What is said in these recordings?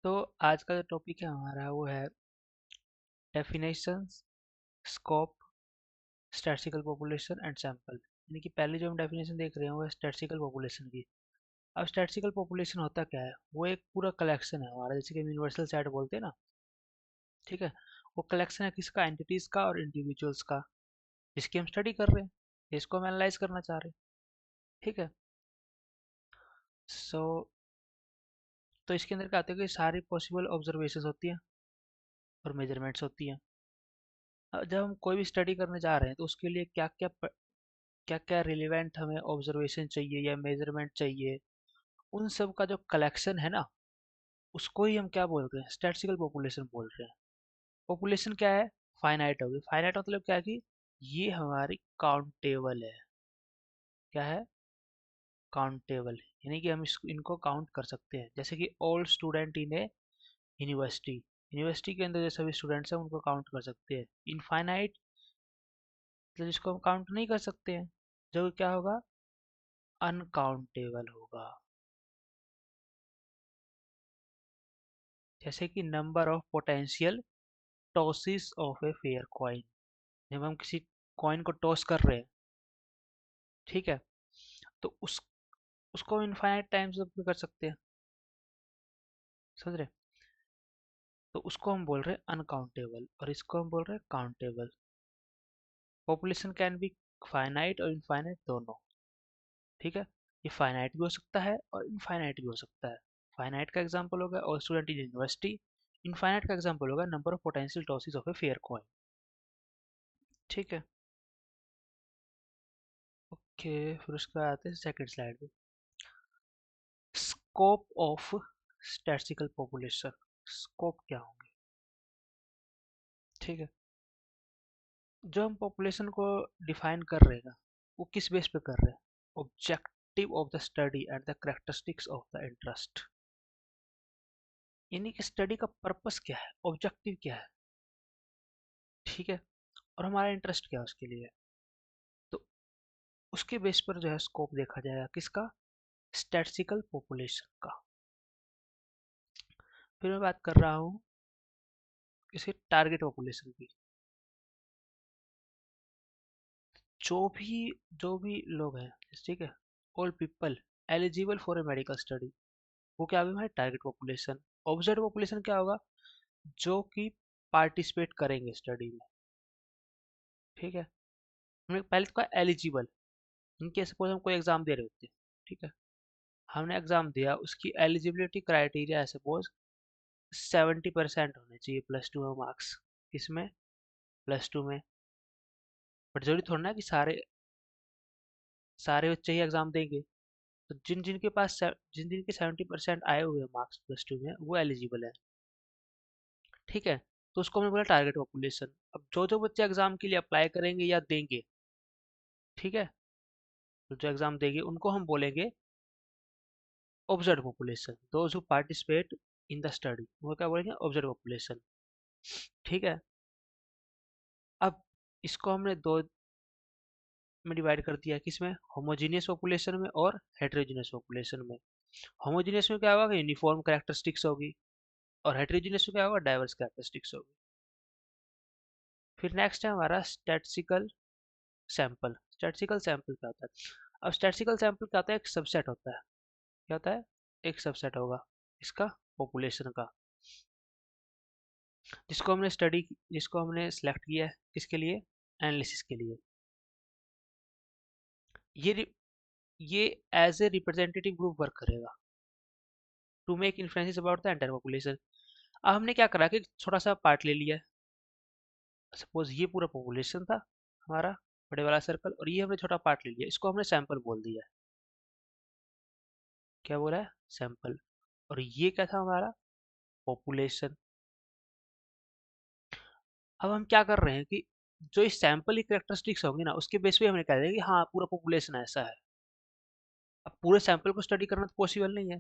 तो आज का जो टॉपिक है हमारा वो है definitions, scope, statistical population and sample. यानी कि पहले जो हम डेफिनेशन देख रहे हैं वो है स्टैटिस्टिकल पॉपुलेशन की। अब स्टैटिस्टिकल पॉपुलेशन होता क्या है? वो एक पूरा कलेक्शन है हमारा, जैसे कि हम यूनिवर्सल सेट बोलते हैं ना। ठीक है, वो कलेक्शन है किसका? एंटिटीज का और इंडिविजुअल्स का, जिसकी हम स्टडी कर रहे हैं, इसको हम एनालाइज करना चाह रहे हैं। ठीक है। सो तो इसके अंदर क्या होता है कि सारी पॉसिबल ऑब्जर्वेशंस होती हैं और मेजरमेंट्स होती हैं। अब जब हम कोई भी स्टडी करने जा रहे हैं तो उसके लिए क्या क्या क्या क्या रिलेवेंट हमें ऑब्जर्वेशन चाहिए या मेजरमेंट चाहिए, उन सब का जो कलेक्शन है ना, उसको ही हम क्या बोल रहे हैं? स्टैटिस्टिकल पॉपुलेशन बोल रहे हैं। पॉपुलेशन क्या है? फाइनाइट होगी। फाइनाइट मतलब क्या है कि ये हमारी काउंटेबल है। क्या है? काउंटेबल, यानी कि हम इनको काउंट कर सकते हैं। जैसे कि all student in A university, university के अंदर जो सभी स्टूडेंट्स हैं उनको काउंट कर सकते हैं। इनफाइनाइट मतलब जिसको हम काउंट नहीं कर सकते हैं, जो क्या होगा? अनकाउंटेबल होगा। जैसे कि number of potential tosses of a fair coin. जब हम किसी कॉइन को टॉस कर रहे हैं, ठीक है, तो उसको इनफाइनाइट टाइम्स कर सकते हैं। समझ रहे? तो उसको हम बोल रहे हैं अनकाउंटेबल और इसको हम बोल रहे हैं countable. Population can be finite और इनफाइनाइट दोनों। ठीक है, ये फाइनाइट भी हो सकता है और इनफाइनाइट भी हो सकता है। फाइनाइट का एग्जांपल होगा और स्टूडेंट इन यूनिवर्सिटी। इनफाइनाइट का एग्जांपल होगा number of potential tosses of a fair coin. ठीक है। ओके, फिर उसके बाद आते हैं सेकंड स्लाइड पे। Scope of statistical population. Scope क्या होंगे? ठीक है, जो हम पॉपुलेशन को डिफाइन कर रहे हैं ना, वो किस बेस पे कर रहे हैं? Objective of the study and the characteristics of the interest. यानी कि स्टडी का पर्पस क्या है, ऑब्जेक्टिव क्या है, ठीक है, और हमारा इंटरेस्ट क्या है उसके लिए। तो उसके बेस पर जो है स्कोप देखा जाएगा किसका? स्टैटिस्टिकल पॉपुलेशन का। फिर मैं बात कर रहा हूँ किसी टारगेट पॉपुलेशन की। जो भी लोग हैं, ठीक है, all people eligible for a medical study, वो क्या होगा? Target population. ऑब्जर्व पॉपुलेशन क्या होगा? जो कि पार्टिसिपेट करेंगे स्टडी में। ठीक है, हमने पहले तो कहा एलिजिबल। इनके सपोज हम कोई एग्जाम दे रहे होते हैं, ठीक है, हमने एग्जाम दिया, उसकी एलिजिबिलिटी क्राइटेरिया है सपोज 70% होने चाहिए +2 में मार्क्स। इसमें +2 में। बट जरूरी थोड़ा ना कि सारे सारे बच्चे ही एग्जाम देंगे। तो जिन जिन के 70% आए हुए हैं मार्क्स +2 में, वो एलिजिबल है। ठीक है, तो उसको हमने बोला टारगेट पॉपुलेशन। अब जो जो बच्चे एग्जाम के लिए अप्लाई करेंगे या देंगे, ठीक है, तो जो एग्जाम देंगे उनको हम बोलेंगे observe population. Those who participate in the study, वो क्या बोलेंगे? Observe population. ठीक है, अब इसको हमने दो में डिवाइड कर दिया, किसमें? होमोजीनियस पॉपुलेशन में और हेटेरोजीनियस पॉपुलेशन में। होमोजीनियस में क्या होगा? यूनिफॉर्म कैरेक्टरिस्टिक्स होगी, और हेटेरोजीनियस में क्या होगा? डाइवर्स कैरेक्टरिस्टिक्स होगी। फिर नेक्स्ट है हमारा स्टैटिस्टिकल सैंपल। स्टैटिस्टिकल सैंपल क्या होता है? अब स्टैटिस्टिकल सैंपल क्या होता है? एक सबसेट होता है। क्या होता है? एक सबसेट होगा इसका, पॉपुलेशन का, जिसको हमने सेलेक्ट किया है किसके लिए? एनालिसिस के लिए। ये रि- ये as a representative group work करेगा to make influences about the entire population. अब हमने क्या करा कि छोटा सा पार्ट ले लिया। सपोज ये पूरा पॉपुलेशन था हमारा, बड़े वाला सर्कल, और ये हमने छोटा पार्ट ले लिया, इसको हमने सैंपल बोल दिया। क्या बोला है? सैंपल। और ये क्या था हमारा? पॉपुलेशन। अब हम क्या कर रहे हैं कि जो इस सैंपल की कैरेक्टरिस्टिक्स होंगी ना, उसके बेस पे हमने कह दिया कि हाँ पूरा पॉपुलेशन ऐसा है। अब पूरे सैंपल को स्टडी करना तो पॉसिबल नहीं है,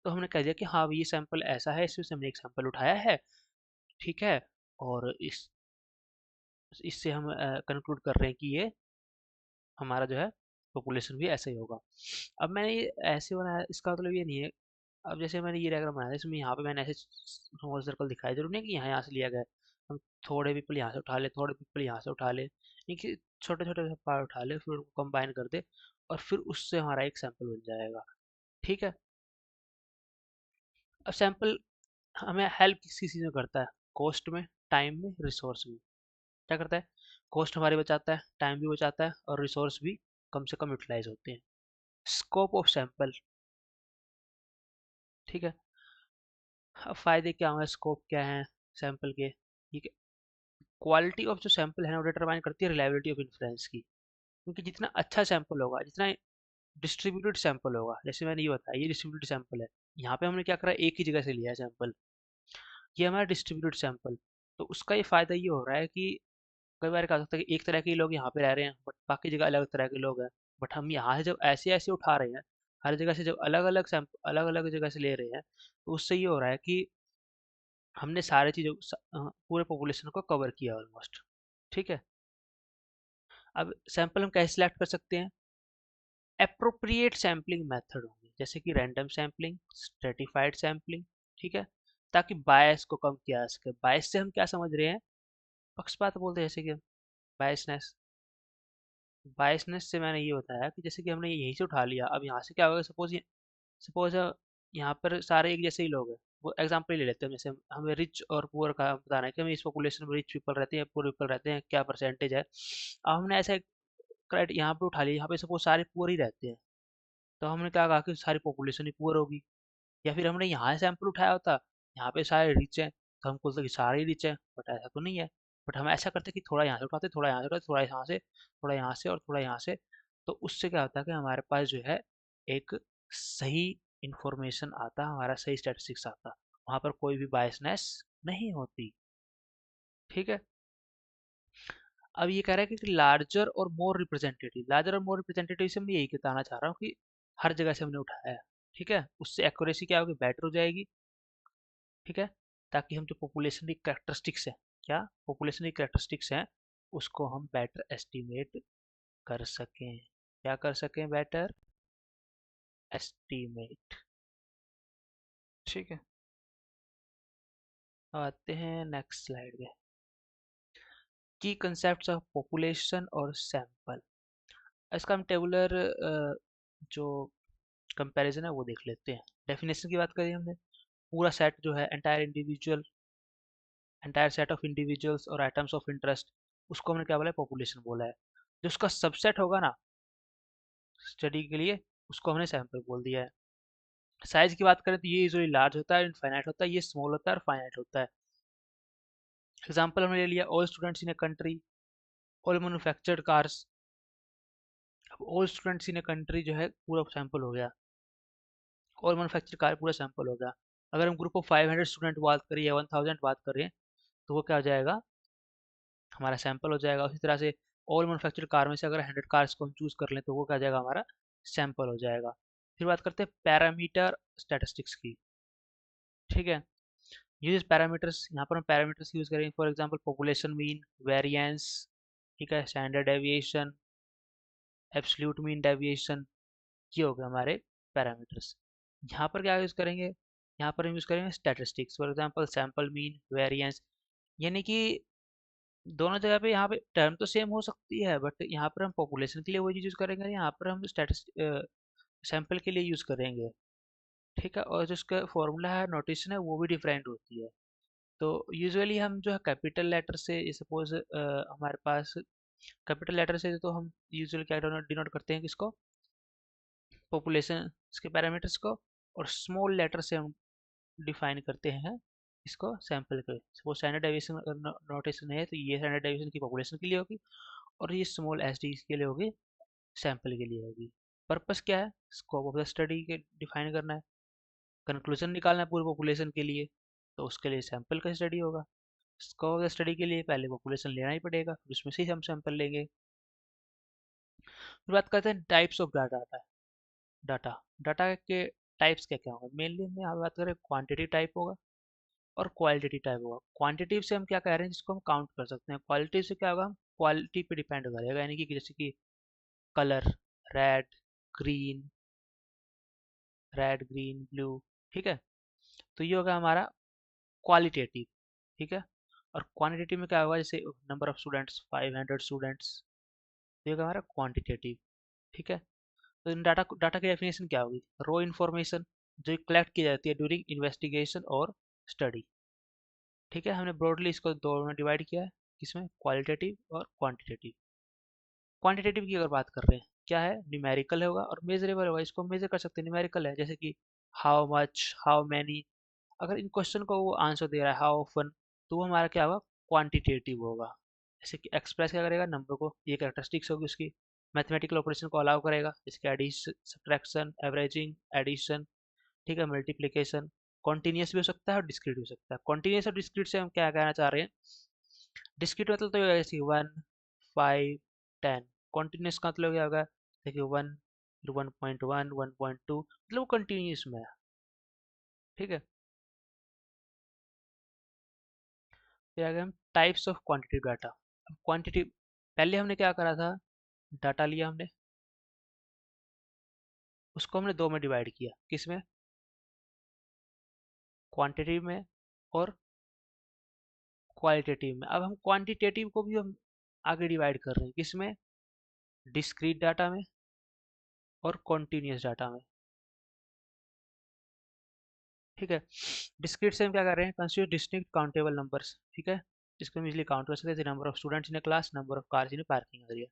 तो हमने कह दिया कि हाँ ये सैंपल ऐसा है, इसमें से हमने एक सैंपल उठाया है। ठीक है, और इससे हम कंक्लूड कर रहे हैं कि ये हमारा जो है पॉपुलेशन भी ऐसा ही होगा। अब मैंने ये ऐसे बनाया, इसका मतलब ये नहीं है अब जैसे मैंने ये डायग्राम बनाया था, इसमें यहाँ पे मैंने ऐसे स्मॉल सर्कल दिखाया, जरूर नहीं कि यहाँ यहाँ से लिया गया है। हम थोड़े पीपल यहाँ से उठा ले, थोड़े पीपल यहाँ से उठा ले, नहीं कि छोटे छोटे पार्ट उठा ले, फिर उनको कंबाइन कर दे और फिर उससे हमारा एक सैंपल बन जाएगा। ठीक है। अब सैंपल हमें हेल्प किस किस चीज़ में करता है? कॉस्ट में, टाइम में, रिसोर्स में। क्या करता है? कॉस्ट हमारी बचाता है, टाइम भी बचाता है और रिसोर्स भी कम से कम यूटिलाइज होते हैं। Scope of sample. ठीक है। अब फायदे क्या होंगे, स्कोप क्या है सैंपल के? ठीक है। क्वालिटी ऑफ जो सैंपल है ना, वो डिटरमाइन करती है रिलायबिलिटी ऑफ इन्फ्लुएंस की। क्योंकि जितना अच्छा सैंपल होगा, जितना डिस्ट्रीब्यूटेड सैंपल होगा, जैसे मैंने ये बताया, ये डिस्ट्रीब्यूटेड सैंपल है। यहाँ पे हमने क्या करा, एक ही जगह से लिया है सैंपल, ये हमारा डिस्ट्रीब्यूटेड सैंपल। तो उसका ये फायदा ये हो रहा है कि कई बार क्या हो सकता है कि एक तरह के लोग यहाँ पे रह रहे हैं, बट बाकी जगह अलग तरह के लोग हैं। बट हम यहाँ से जब ऐसे ऐसे उठा रहे हैं, हर जगह से जब अलग अलग सैंपल अलग अलग जगह से ले रहे हैं, तो उससे ये हो रहा है कि हमने सारे चीज़ों पूरे पॉपुलेशन को कवर किया ऑलमोस्ट। ठीक है। अब सैंपल हम कैसे सिलेक्ट कर सकते हैं? एप्रोप्रिएट सैम्पलिंग मेथड होंगे, जैसे कि रैंडम सैम्पलिंग, स्ट्रेटिफाइड सैम्पलिंग। ठीक है। ताकि बायस को कम किया जा सके। बायस से हम क्या समझ रहे हैं? पक्षपात बोलते हैं, जैसे कि बायसनेस। बायसनेस से मैंने ये बताया कि जैसे कि हमने यहीं से उठा लिया, अब यहाँ से क्या होगा, सपोज यहाँ पर सारे एक जैसे ही लोग हैं। वो एग्जांपल ले लेते हैं, जैसे हमें रिच और पुअर का बताना है कि हमें इस पॉपुलेशन में रिच पीपल रहते हैं, पुअर पीपल रहते हैं, क्या परसेंटेज है। अब हमने ऐसा क्राइट यहाँ पे उठा लिया, यहाँ पे सपोज सारे पुअर ही रहते हैं, तो हमने क्या कहा कि सारी पॉपुलेशन ही पुअर होगी। या फिर हमने यहाँ सैंपल उठाया होता, यहाँ पे सारे रिच हैं, तो हम बोलते कि सारे ही रिच हैं, बट ऐसा तो नहीं है। बट हम ऐसा करते कि थोड़ा यहाँ से उठाते, थोड़ा यहाँ से उठाते, थोड़ा यहाँ से, थोड़ा यहाँ से और थोड़ा यहाँ से। तो उससे क्या होता है कि हमारे पास जो है एक सही इंफॉर्मेशन आता, हमारा सही स्टैटिस्टिक्स आता, वहाँ पर कोई भी बायसनेस नहीं होती। ठीक है। अब ये कह रहा है कि लार्जर और मोर रिप्रेजेंटेटिव से मैं यही बताना चाह रहा हूँ कि हर जगह से हमने उठाया है। ठीक है। उससे एक्यूरेसी क्या होगी, बेटर हो जाएगी। ठीक है। ताकि हम जो पॉपुलेशन की कैरेक्टरिस्टिक्स है, क्या पॉपुलेशन की कैरेक्टरिस्टिक्स हैं, उसको हम बेटर एस्टिमेट कर सकें। क्या कर सकें? Better estimate. ठीक है। अब आते हैं नेक्स्ट स्लाइड पे। की कंसेप्ट ऑफ पॉपुलेशन और सैंपल। इसका हम टेबुलर जो कंपैरिजन है वो देख लेते हैं। डेफिनेशन की बात करें हमने, पूरा सेट जो है, एंटायर सेट ऑफ इंडिविजुअल्स और आइटम्स ऑफ इंटरेस्ट, उसको हमने क्या बोला है? पॉपुलेशन बोला है। जो उसका सबसेट होगा ना स्टडी के लिए, उसको हमने सैंपल बोल दिया है। साइज की बात करें तो ये यूजुअली लार्ज होता है, इनफाइनाइट होता है, ये स्मॉल होता है और फाइनाइट होता है। एग्जांपल हमने ले लिया, all students in a country, all manufactured cars. अब all students in a country जो है पूरा सैंपल हो गया, ऑल मैन्युफैक्चर्ड कार पूरा सैंपल हो गया। अगर हम ग्रुप ऑफ 500 स्टूडेंट बात करें या 1000 बात करें, तो वो क्या हो जाएगा? हमारा सैंपल हो जाएगा। उसी तरह से ऑल मैन्युफैक्चर्ड कार में से अगर 100 कार्स को हम चूज कर लें, तो वो क्या हो जाएगा? हमारा सैंपल हो जाएगा। फिर बात करते हैं पैरामीटर स्टैटिस्टिक्स की। ठीक है। यूज पैरामीटर्स, यहाँ पर हम पैरामीटर्स यूज करेंगे, for example population mean, variance. ठीक है। Standard deviation, absolute mean deviation, ये हो गए हमारे पैरामीटर्स। यहाँ पर क्या यूज करेंगे? यहाँ पर हम यूज करेंगे statistics, for example sample mean, variance. यानी कि दोनों जगह पे यहाँ पे टर्म तो सेम हो सकती है, बट यहाँ पर हम पॉपुलेशन के लिए वही चीज यूज करेंगे, यहाँ पर हम सैंपल के लिए यूज करेंगे। ठीक है। और जो उसका फॉर्मूला है, नोटेशन है, वो भी डिफरेंट होती है। तो यूजुअली हम जो है कैपिटल लेटर से, सपोज हमारे पास कैपिटल लेटर से, तो हम यूजुअली क्या डिनोट करते हैं किसको? पॉपुलेशन के पैरामीटर्स को। और स्मॉल लेटर से हम डिफाइन करते हैं इसको, सैंपल के। सपोज स्टैंडर्ड डेविएशन नोटेशन है, तो ये स्टैंडर्ड डेविएशन की पॉपुलेशन के लिए होगी, और ये स्मॉल एस डी के लिए होगी, सैंपल के लिए होगी। पर्पस क्या है? स्कोप ऑफ द स्टडी के डिफाइन करना है, कंक्लूजन निकालना है पूरी पॉपुलेशन के लिए, तो उसके लिए सैंपल का स्टडी होगा। स्कोप ऑफ द स्टडी के लिए पहले पॉपुलेशन लेना ही पड़ेगा, फिर उसमें से ही हम सैंपल लेंगे। फिर बात करते हैं types of data. Data data के टाइप्स क्या क्या होंगे? मेनली हम यहाँ बात करें, क्वांटिटी टाइप होगा और क्वालिटेटिव टाइप होगा। क्वांटिटिव से हम क्या कह रहे हैं? जिसको हम काउंट कर सकते हैं। क्वालिटी से क्या होगा? हम क्वालिटी पे डिपेंड करेगा, यानी कि जैसे कि colour, red, green, red green blue, ठीक है। तो ये होगा हमारा क्वालिटेटिव। ठीक है। और क्वांटिटेटिव में क्या होगा, जैसे नंबर ऑफ स्टूडेंट्स 500 स्टूडेंट्स, तो ये होगा हमारा क्वांटिटेटिव। ठीक है। तो इन डाटा डाटा की डेफिनेशन क्या होगी, रो इन्फॉर्मेशन जो कलेक्ट की जाती है ड्यूरिंग इन्वेस्टिगेशन और स्टडी। ठीक है। हमने ब्रॉडली इसको दो में डिवाइड किया है, किसमें, क्वालिटेटिव और क्वांटिटेटिव। क्वांटिटेटिव की अगर बात कर रहे हैं, क्या है, न्यूमेरिकल होगा और मेजरेबल होगा। इसको मेजर कर सकते हैं, न्यूमेरिकल है जैसे कि हाउ मच, हाउ मैनी। अगर इन क्वेश्चन को वो आंसर दे रहा है हाउ ऑफन, तो वो हमारा क्या होगा, क्वांटिटेटिव होगा। जैसे कि एक्सप्रेस क्या करेगा, नंबर को, ये कैरेक्टरिस्टिक्स होगी उसकी। मैथमेटिकल ऑपरेशन को अलाउ करेगा, जैसे एडिशन, सब्ट्रैक्शन, एवरेजिंग, एडिशन। ठीक है, मल्टीप्लिकेशन। कॉन्टिन्यूस भी हो सकता है और डिस्क्रीट भी हो सकता है। कॉन्टिन्यूस और डिस्क्रीट से हम क्या कहना चाह रहे हैं, डिस्क्रीट मतलब तो ये होगा जैसे 1, 5, 10। कॉन्टिन्यूस का मतलब क्या होगा, देखिए 1, 1.1, 1.2, मतलब वो कंटिन्यूस में है। ठीक है। फिर आ गए हम टाइप्स ऑफ क्वांटिटेटिव डाटा। अब क्वांटिटी, पहले हमने क्या करा था, डाटा लिया हमने, उसको हमने दो में डिवाइड किया, किसमें, क्वांटिटेटिव में और क्वालिटेटिव में। अब हम क्वांटिटेटिव को भी हम आगे डिवाइड कर रहे हैं, किसमें, डिस्क्रीट डाटा में और कॉन्टिन्यूस डाटा में। ठीक है। डिस्क्रीट से हम क्या कर रहे हैं, कंस्टिट्यूट डिस्टिंक्ट काउंटेबल नंबर्स। ठीक है। इसको हम इजीली काउंट कर सकते हैं, number of students in class, number of cars in parking area.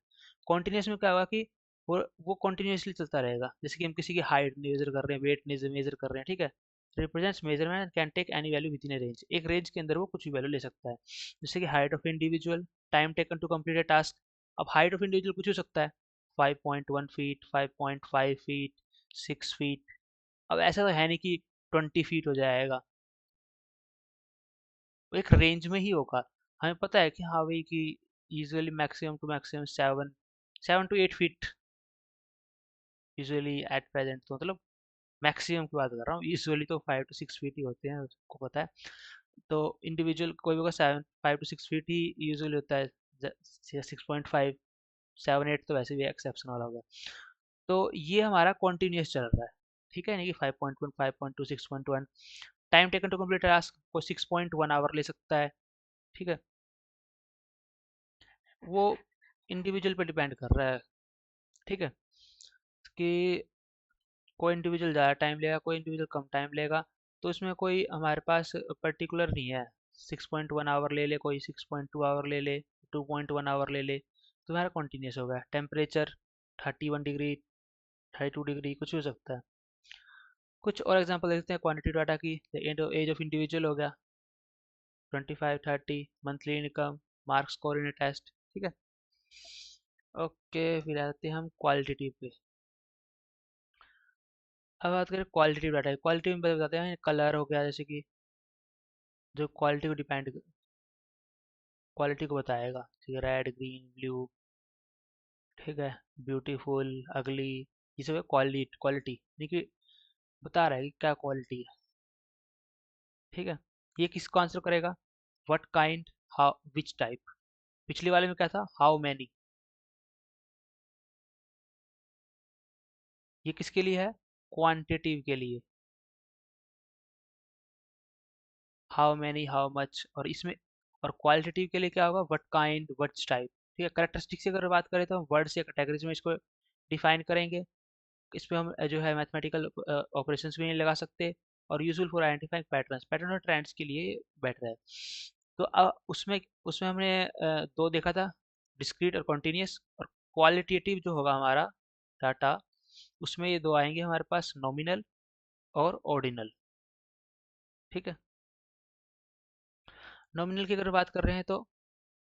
Continuous में क्या होगा कि वो कॉन्टिन्यूसली चलता रहेगा, जैसे कि हम किसी की हाइट मेजर कर रहे हैं, वेट मेजर कर रहे हैं। ठीक है। Represents measurement can take any value within a range, एक रेंज के अंदर वो कुछ भी वैल्यू ले सकता है। जैसे कि height of individual, time taken to complete a task. अब हाइट ऑफ इंडिविजुअल कुछ हो सकता है, 5.1 फीट, 5.5 फीट, 6 फीट। अब ऐसा तो है नहीं कि 20 फीट हो जाएगा, वो एक रेंज में ही होगा। हमें पता है कि हाँ भाई कि usually maximum to maximum 7 to 8 feet usually at present, तो मतलब मैक्सिमम की बात कर रहा हूँ। यूजुअली तो 5 to 6 फीट ही होते हैं, उसको पता है। तो इंडिविजुअल कोई भी होगा 5 to 6 फीट ही यूजुअली होता है। 6.5, 7, 8 तो वैसे भी एक्सेप्शन वाला होगा। तो ये हमारा कॉन्टिन्यूस चल रहा है। ठीक है, नहीं कि 5.1, 5.2, 6.1। Time taken to complete task को 6.1 आवर ले सकता है। ठीक है। वो इंडिविजुअल पे डिपेंड कर रहा है। ठीक है, कि कोई इंडिविजुअल ज़्यादा टाइम लेगा, कोई इंडिविजुअल कम टाइम लेगा। तो इसमें कोई हमारे पास पर्टिकुलर नहीं है, 6.1 आवर ले ले, कोई 6.2 आवर ले ले, 2.1 आवर ले ले, तो हमारा कॉन्टीन्यूस होगा। टेम्परेचर 31 डिग्री, 32 डिग्री, कुछ भी हो सकता है। कुछ और एग्जांपल देखते हैं क्वांटिटी डाटा की। एज ऑफ इंडिविजुअल हो गया 25, 30, monthly income, marks score in test. ठीक है। ओके, फिर आते हैं हम क्वालिटेटिव पे। अब बात करें क्वालिटेटिव डाटा की। क्वालिटी में बताते हैं, कलर हो गया, जैसे कि जो क्वालिटी को डिपेंड, क्वालिटी को बताएगा, जैसे रेड, ग्रीन, ब्लू। ठीक है। ब्यूटीफुल, अगली, ये सब है क्वालिटी। क्वालिटी यानी कि बता रहा है कि क्या क्वालिटी है। ठीक है। ये किसको आंसर करेगा, what kind, how, which type. पिछले वाले में क्या था, हाउ मैनी। ये किसके लिए है, क्वांटिटिव के लिए, हाउ मैनी, हाउ मच। और इसमें, और क्वालिटेटिव के लिए क्या होगा, व्हाट काइंड, व्हाट टाइप। ठीक है। करेक्टरिस्टिक्स की अगर बात करें तो हम वर्ड्स या कैटेगरीज में इसको डिफाइन करेंगे। इस पे हम जो है मैथमेटिकल ऑपरेशंस भी नहीं लगा सकते। और useful for identifying patterns, pattern और ट्रेंड्स के लिए बेटर है। तो उसमें उसमें हमने दो देखा था, डिस्क्रीट और कॉन्टिन्यूस। और क्वालिटेटिव जो होगा हमारा डाटा, उसमें ये दो आएंगे हमारे पास, नॉमिनल और ऑर्डिनल। ठीक है। नॉमिनल की अगर बात कर रहे हैं तो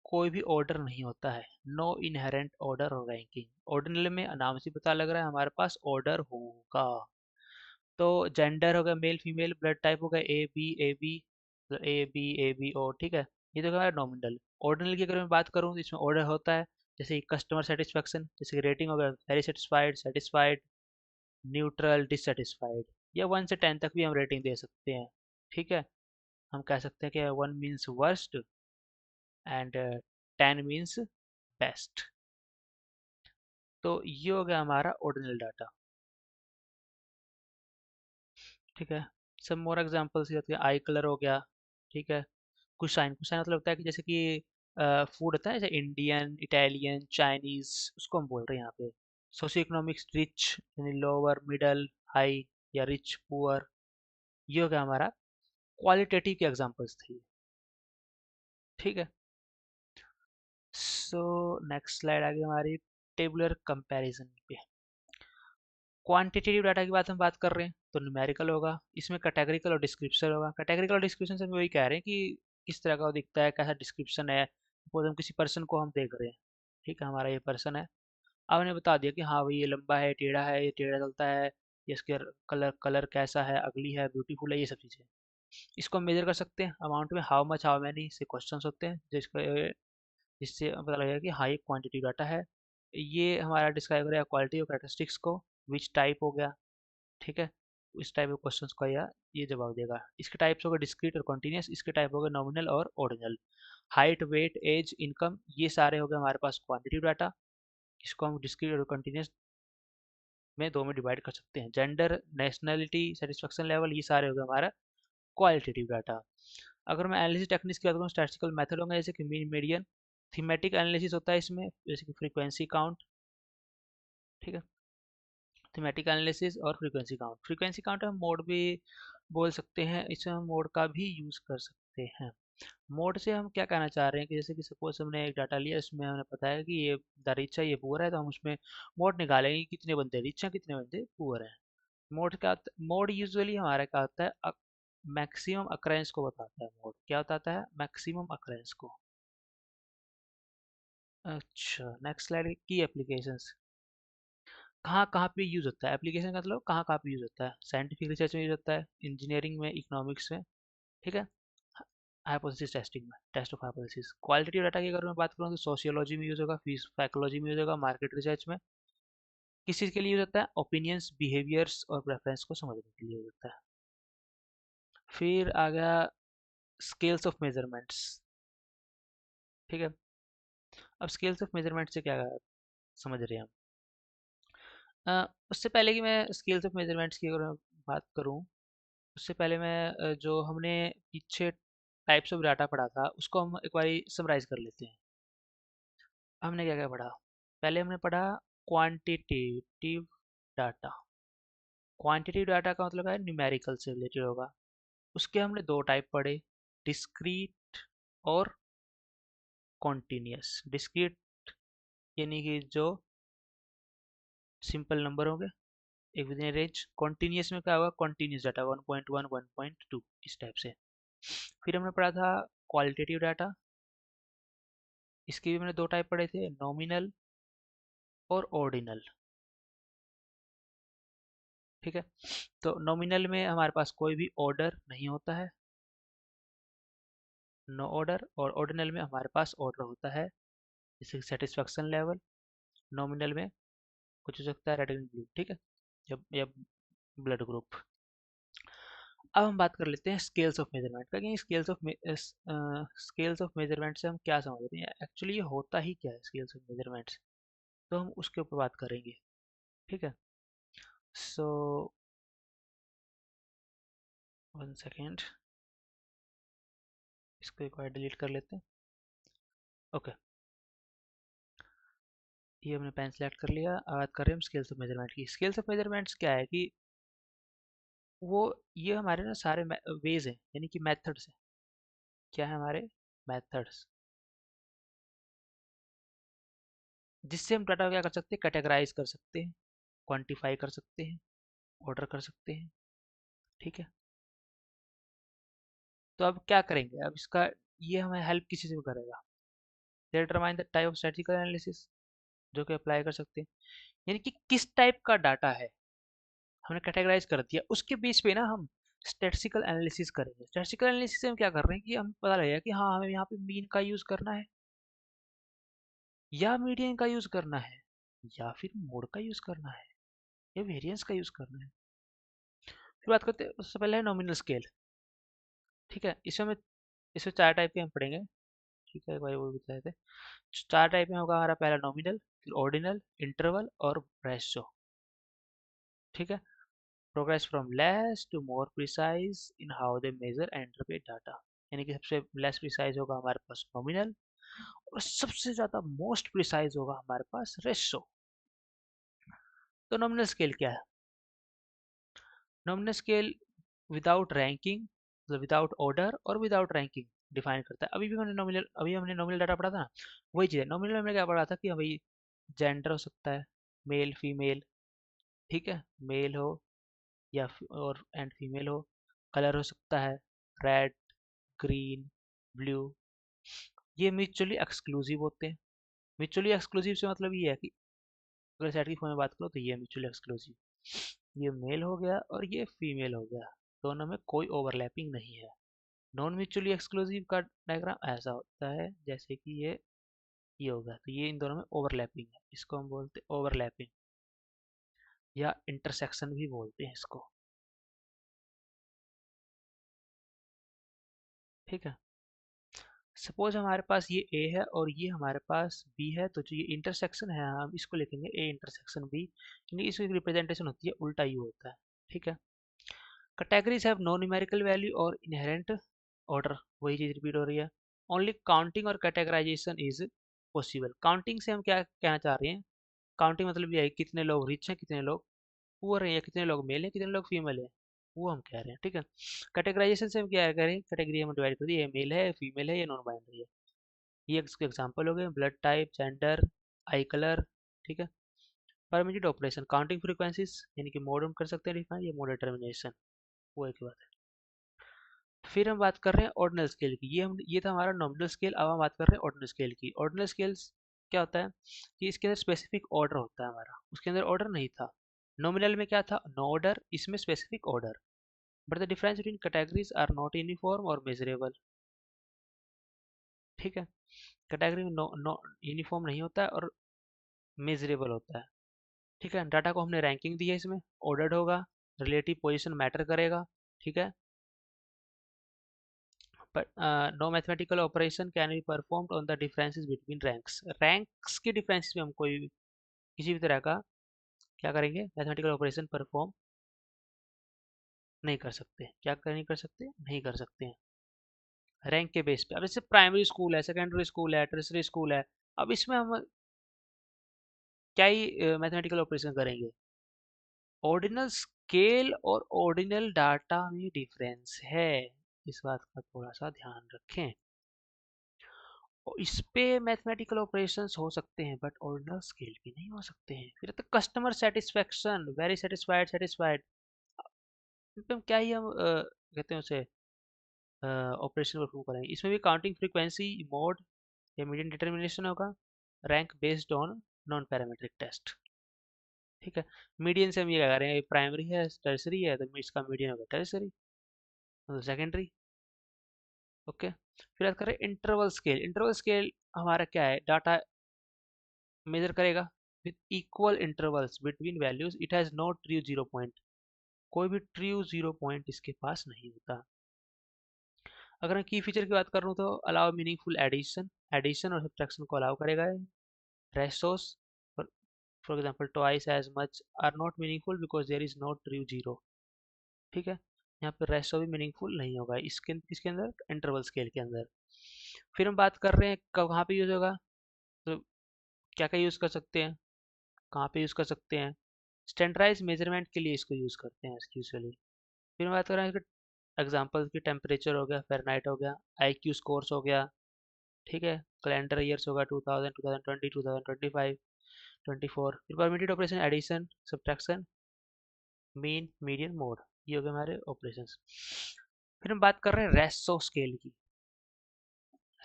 कोई भी ऑर्डर नहीं होता है, नो इनहेरेंट ऑर्डर और रैंकिंग। ऑर्डिनल में नाम से पता लग रहा है हमारे पास ऑर्डर होगा। तो जेंडर हो गया मेल फीमेल, ब्लड टाइप हो गया A B A B, A B A B O. ठीक है। ये तो हमारा नॉमिनल। ऑर्डिनल की अगर मैं बात करूँ तो इसमें ऑर्डर होता है, जैसे कस्टमर सेटिस्फेक्शन, जैसे कि रेटिंग हो गया very satisfied, satisfied, neutral, dissatisfied. या 1 से 10 तक भी हम रेटिंग दे सकते हैं। ठीक है। हम कह सकते हैं कि 1 means worst and 10 means best. तो ये हो गया हमारा ऑर्डिनल डाटा। ठीक है। सम मोर एग्जांपल्स होती है, आई कलर हो गया, ठीक है। कुसाइन, कुसाइन मतलब होता है कि जैसे कि फूड होता है जैसे इंडियन, इटालियन, चाइनीज, उसको हम बोल रहे हैं यहाँ पे। सोशियो इकोनॉमिक्स, रिच यानी लोअर, मिडल, हाई, या रिच पुअर। ये हो गया हमारा क्वालिटेटिव के एग्जांपल्स थे, ठीक है। सो नेक्स्ट स्लाइड आ गई हमारी टेबुलर कंपैरिजन पे। क्वांटिटेटिव डाटा की बात हम बात कर रहे हैं तो न्यूमेरिकल होगा, इसमें कैटेगरिकल और डिस्क्रिप्शन होगा। कैटेगरिकल और डिस्क्रिप्शन से हम वही कह रहे हैं कि किस तरह का वो दिखता है, कैसा डिस्क्रिप्शन है। सपोज हम किसी पर्सन को हम देख रहे हैं, ठीक है, हमारा ये पर्सन है। अब उन्हें बता दिया कि हाँ भाई ये लंबा है, टेढ़ा है, ये टेढ़ा चलता है, ये इसके कलर कलर कैसा है, अगली है, ब्यूटीफुल है, ये सब चीज़ें। इसको हम मेजर कर सकते हैं अमाउंट में, हाउ मच, हाउ मैनी से क्वेश्चंस होते हैं जिससे पता लगेगा कि हाँ ये क्वांटिटी डाटा है। ये हमारा डिस्क्राइब करेगा क्वालिटी और कैरेक्टरिस्टिक्स को। विच टाइप हो गया, ठीक है। इस टाइप ऑफ क्वेश्चंस का या ये जवाब देगा। इसके टाइप्स हो गए डिस्क्रीट और कॉन्टिन्यूस, इसके टाइप हो गए नॉमिनल और ordinal. Height, weight, age, income, ये सारे हो गए हमारे पास क्वांटिटी डाटा। इसको हम डिस्क्रीट और कॉन्टिन्यूस में दो में डिवाइड कर सकते हैं। जेंडर, नेशनलिटी, सेटिस्फेक्शन लेवल, ये सारे हो गए हमारा क्वालिटेटिव डाटा। अगर मैं एनालिसिस टेक्निक्स की बात करूँ, स्टैटिस्टिकल मेथड होंगे जैसे कि मीन, मीडियन। थीमेटिक एनालिसिस होता है इसमें, जैसे कि फ्रीक्वेंसी काउंट, ठीक है। थीमेटिक एनालिसिस और फ्रीक्वेंसी काउंट। फ्रीक्वेंसी काउंट हम मोड भी बोल सकते हैं, इसमें हम मोड का भी यूज़ कर सकते हैं। मोड से हम क्या कहना चाह रहे हैं कि जैसे कि सपोज हमने एक डाटा लिया, इसमें हमें पता है कि ये द रिच है, ये पुअर है, तो हम उसमें मोड निकालेंगे कि कितने बंदे रिच हैं, कितने बंदे पुअर हैं। मोड यूजुअली हमारा क्या होता है, मैक्सिमम अक्रेंस को बताता है। मोड क्या बताता है, मैक्सिमम अक्रेंस को। अच्छा, नेक्स्ट स्लाइड की एप्लीकेशंस। कहाँ कहाँ पे यूज़ होता है एप्लीकेशन का, मतलब कहाँ कहाँ पे यूज़ होता है। साइंटिफिक रिसर्च में यूज़ होता है, इंजीनियरिंग में, इकोनॉमिक्स में, ठीक है। हाइपोथेसिस टेस्टिंग में, test of hypothesis. Qualitative data की अगर मैं बात करूँ तो सोशियोलॉजी में यूज़ होगा, साइकोलॉजी में यूज़ होगा, मार्केट रिसर्च में। किस चीज़ के लिए यूज़ होता है, ओपिनियंस, बिहेवियर्स और प्रेफरेंस को समझने के लिए यूज़ होता है। फिर आ गया स्केल्स ऑफ मेजरमेंट्स, ठीक है। अब स्केल्स ऑफ मेजरमेंट से क्या समझ रहे हैं हम। उससे पहले कि मैं स्केल्स ऑफ मेजरमेंट्स की अगर मैं बात करूँ, उससे पहले मैं जो हमने पीछे टाइप्स ऑफ डाटा पढ़ा था उसको हम एक बार समराइज कर लेते हैं। हमने क्या क्या पढ़ा, पहले हमने पढ़ा क्वांटिटेटिव डाटा। क्वांटिटेटिव डाटा का मतलब है न्यूमेरिकल से रिलेटेड होगा। उसके हमने दो टाइप पढ़े, डिस्क्रीट और कॉन्टिन्यूस। डिस्क्रीट यानी कि जो सिंपल नंबर होंगे एक विद इन रेंज। कॉन्टिन्यूस में क्या होगा, कॉन्टिन्यूस डाटा 1.1, 1.2, इस टाइप से। फिर हमने पढ़ा था क्वालिटेटिव डाटा। इसके भी मैंने दो टाइप पढ़े थे, नॉमिनल और ऑर्डिनल, ठीक है। तो नॉमिनल में हमारे पास कोई भी ऑर्डर नहीं होता है, नो ऑर्डर। और ऑर्डिनल में हमारे पास ऑर्डर होता है, जैसे सेटिस्फेक्शन लेवल। नॉमिनल में कुछ हो सकता है रेड, ग्रीन, ब्लू, ठीक है, या ब्लड ग्रुप। अब हम बात कर लेते हैं स्केल्स ऑफ मेजरमेंट का, कि स्केल्स ऑफ मेजरमेंट से हम क्या समझ रहे हैं, एक्चुअली ये होता ही क्या है स्केल्स ऑफ मेजरमेंट्स। तो हम उसके ऊपर बात करेंगे, ठीक है। सो 1 सेकेंड, इसको एक बार डिलीट कर लेते हैं। ओके, ये हमने पेन सेलेक्ट कर लिया। अब बात कर रहे हैं हम स्केल्स ऑफ मेजरमेंट की। स्केल्स ऑफ मेजरमेंट्स क्या है कि वो ये हमारे ना सारे वेज हैं, यानी कि मेथड्स हैं। क्या है हमारे मेथड्स, जिससे हम डाटा क्या कर सकते हैं, कैटेगराइज कर सकते हैं, क्वांटिफाई कर सकते हैं, ऑर्डर कर सकते हैं, ठीक है। तो अब क्या करेंगे, अब इसका ये हमें हेल्प किसी से भी करेगा। Determine the type of statistical analysis, जो कि अप्लाई कर सकते हैं, यानी कि किस टाइप का डाटा है हमने कैटेगराइज कर दिया, उसके बेस पे ना हम स्टैटिस्टिकल एनालिसिस करेंगे। स्टैटिस्टिकल एनालिसिस से हम क्या कर रहे हैं कि हम पता लगेगा कि हाँ हमें यहाँ पे मीन का यूज करना है, या मीडियन का यूज करना है, या फिर मोड का यूज करना है, या वेरिएंस का यूज करना है। फिर बात करते हैं, उससे पहले है नॉमिनल स्केल, ठीक है। इसमें चार टाइप के हम पढ़ेंगे, ठीक है, भाई वो बताए थे। चार टाइप में होगा हमारा, पहला नॉमिनल, फिर ऑर्डिनल, इंटरवल और ब्रेशो, ठीक है। Progress from less to more precise in how they measure and interpret data, यानी कि सबसे लेस प्रिसाइज होगा हमारे पास नॉमिनल, और सबसे ज्यादा मोस्ट प्रिसाइज होगा हमारे पास रेशो। तो नॉमिनल स्केल क्या है? नॉमिनल स्केल विदाउट रैंकिंग, मतलब विदाउट ऑर्डर और विदाउट रैंकिंग डिफाइन करता है। अभी हमने नॉमिनल डाटा पढ़ा था ना, वही चीज़ है। नॉमिनल में हमने क्या पढ़ा था कि भाई जेंडर हो सकता है, मेल फीमेल, ठीक है, मेल हो और एंड फीमेल हो, कलर हो सकता है रेड, ग्रीन, ब्लू, ये म्यूचुअली एक्सक्लूसिव होते हैं। म्यूचुअली एक्सक्लूसिव से मतलब ये है कि अगर सेट की फॉर्म में बात करो तो ये म्यूचुअली एक्सक्लूसिव, ये मेल हो गया और ये फीमेल हो गया, दोनों में कोई ओवरलैपिंग नहीं है। नॉन म्यूचुअली एक्सक्लूसिव का डायग्राम ऐसा होता है जैसे कि ये होगा, तो ये इन दोनों में ओवरलैपिंग है, इसको हम बोलते हैं ओवरलैपिंग या इंटरसेक्शन भी बोलते हैं इसको, ठीक है। सपोज हमारे पास ये ए है और ये हमारे पास बी है, तो जो ये इंटरसेक्शन है हम इसको लिखेंगे ए इंटरसेक्शन बी, यानी इसकी रिप्रेजेंटेशन होती है उल्टा यू होता है, ठीक है। Categories have no numerical value और इनहेरेंट ऑर्डर, वही चीज रिपीट हो रही है। ओनली काउंटिंग और कैटेगराइजेशन इज पॉसिबल। काउंटिंग से हम क्या कहना चाह रहे हैं? काउंटिंग मतलब ये है कितने लोग रिच हैं, कितने लोग पुअर हैं, या कितने लोग मेल हैं, कितने लोग फीमेल हैं, वो हम कह रहे हैं, ठीक है। कैटेगराइजेशन से हम क्या करें? कैटेगरी हम डिवाइड कर दिए, मेल है, फीमेल है, या नॉन बाइनरी है। ये इसके एग्जांपल हो गए, ब्लड टाइप, जेंडर, आई कलर, ठीक है। परमिटेड ऑपरेशन, काउंटिंग फ्रीक्वेंसीज, यानी कि मोड हम कर सकते हैं डिफाइन, या मोड डिटर्मिनेशन, वो एक बात है। फिर हम बात कर रहे हैं ऑर्डिनल स्केल की। ये था हमारा नॉमिनल स्केल। अब हम बात कर रहे हैं ऑर्डिनल स्केल की। ऑर्डिनल स्केल्स क्या होता है कि इसके अंदर स्पेसिफिक ऑर्डर होता है हमारा, उसके अंदर ऑर्डर नहीं था। नॉमिनल में क्या था? नो ऑर्डर, इसमें specific order. But the difference between categories are not uniform और मेजरेबल, ठीक है। कैटेगरी में नो नो यूनिफॉर्म नहीं होता है और मेजरेबल होता है, ठीक है। डाटा को हमने रैंकिंग दी है, इसमें ऑर्डर्ड होगा, रिलेटिव पोजीशन मैटर करेगा, ठीक है। but no mathematical operation can be performed on the differences between ranks के डिफरेंसेस में हम कोई किसी भी तरह का क्या करेंगे? मैथमेटिकल ऑपरेशन परफॉर्म नहीं कर सकते। नहीं कर सकते? नहीं कर सकते हैं रैंक के बेस पे। अब जैसे प्राइमरी स्कूल है, सेकेंडरी स्कूल है, टर्सरी स्कूल है, अब इसमें हम क्या ही मैथमेटिकल ऑपरेशन करेंगे? ऑर्डिनल स्केल और ऑर्डिनल डाटा में डिफरेंस है, इस बात का थोड़ा सा ध्यान रखें। और इस पे मैथमेटिकल ऑपरेशंस हो सकते हैं बट ऑर्डिनल स्केल पे नहीं हो सकते हैं। फिर तो customer satisfaction, very satisfied, satisfied, एकदम क्या ही हम कहते हैं उसे ऑपरेशन परफॉर्म करेंगे। इसमें भी काउंटिंग फ्रीक्वेंसी, मोड या मीडियन डिटर्मिनेशन होगा, rank based on non parametric test, ठीक है। मीडियन से हम ये कह रहे हैं प्राइमरी है, टर्सरी है, तो इसका मीडियन होगा टर्सरी, मतलब सेकेंडरी, ओके। फिर बात करें इंटरवल स्केल। इंटरवल स्केल हमारा क्या है? डाटा मेजर करेगा with equal intervals between values, it has no true zero point, कोई भी ट्रू जीरो पॉइंट इसके पास नहीं होता। अगर मैं की फीचर की बात करूँ तो अलाउ मीनिंगफुल एडिशन, एडिशन और सब्ट्रैक्शन को अलाउ करेगा। Ratios for example twice as much are not meaningful because there is no true zero, ठीक है। यहाँ पे रेशो भी मीनिंगफुल नहीं होगा इसके अंदर, इंटरवल स्केल के अंदर। फिर हम बात कर रहे हैं कहाँ पे यूज होगा, तो क्या क्या यूज कर सकते हैं, कहाँ पे यूज कर सकते हैं? स्टैंडर्डाइज मेजरमेंट के लिए इसको यूज करते हैं यूजुअली। फिर हम बात कर रहे हैं एग्जाम्पल की, टेम्परेचर हो गया, फ़ारेनहाइट हो गया, आईक्यू स्कोर्स हो गया, ठीक है। कैलेंडर ईयर्स होगा 2000, 2020, 2025, 24। फिर permitted operation, addition, subtraction, mean, median, mode, ये हो गए हमारे ऑपरेशंस। फिर हम बात कर रहे हैं रेसो स्केल की।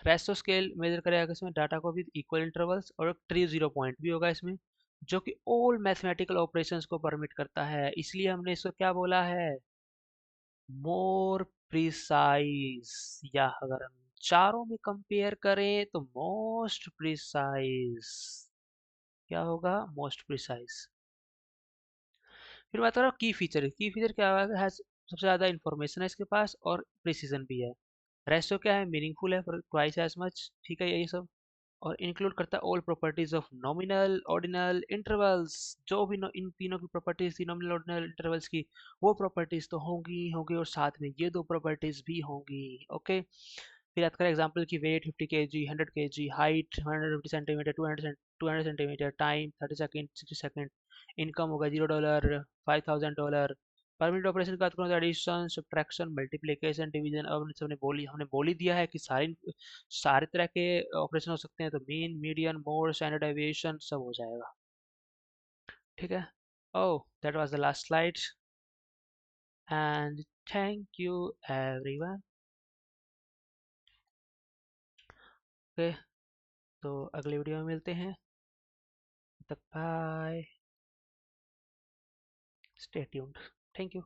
रेसो स्केल मेजर करेगा इसमें डाटा को विद इक्वल इंटरवल्स, और एक ट्री जीरो पॉइंट भी होगा इसमें, जो कि ऑल मैथमेटिकल ऑपरेशंस को परमिट करता है, इसलिए हमने इसको क्या बोला है? मोर प्रिसाइज, या अगर हम चारों में कंपेयर करें तो मोस्ट प्रिसाइज, क्या होगा? Most precise. फिर बात करो की फीचर। की फीचर क्या है? सबसे ज़्यादा इंफॉर्मेशन है इसके पास और प्रिसीजन भी है। रेशो क्या है? मीनिंगफुल है, ट्वाइस एज मच, ठीक है, ये सब। और इंक्लूड करता है all properties of nominal ordinal intervals. जो भी इन तीनों की प्रॉपर्टीज थी नॉमिनल ऑर्डिनल इंटरवल्स की, वो प्रॉपर्टीज तो होंगी ही होंगी, और साथ में ये दो प्रॉपर्टीज भी होंगी। ओके, फिर याद करें एग्जांपल की weight 50 KG, 100 KG, height 150 centimetre, 200 centimetre, time 30 second, 60 second, income होगा $0, $5000। परमिट ऑपरेशन की बात करूँ तो एडिशन, सब्ट्रैक्शन, मल्टीप्लिकेशन, डिवीजन। अब हमने बोल ही दिया है कि सारी सारे तरह के ऑपरेशन हो सकते हैं, तो mean, median, mode, standard deviation सब हो जाएगा। ठीक है। Oh, that was the last slide, and thank you everyone. Okay, तो अगले वीडियो में मिलते हैं, तब तक bye, stay tuned, thank you.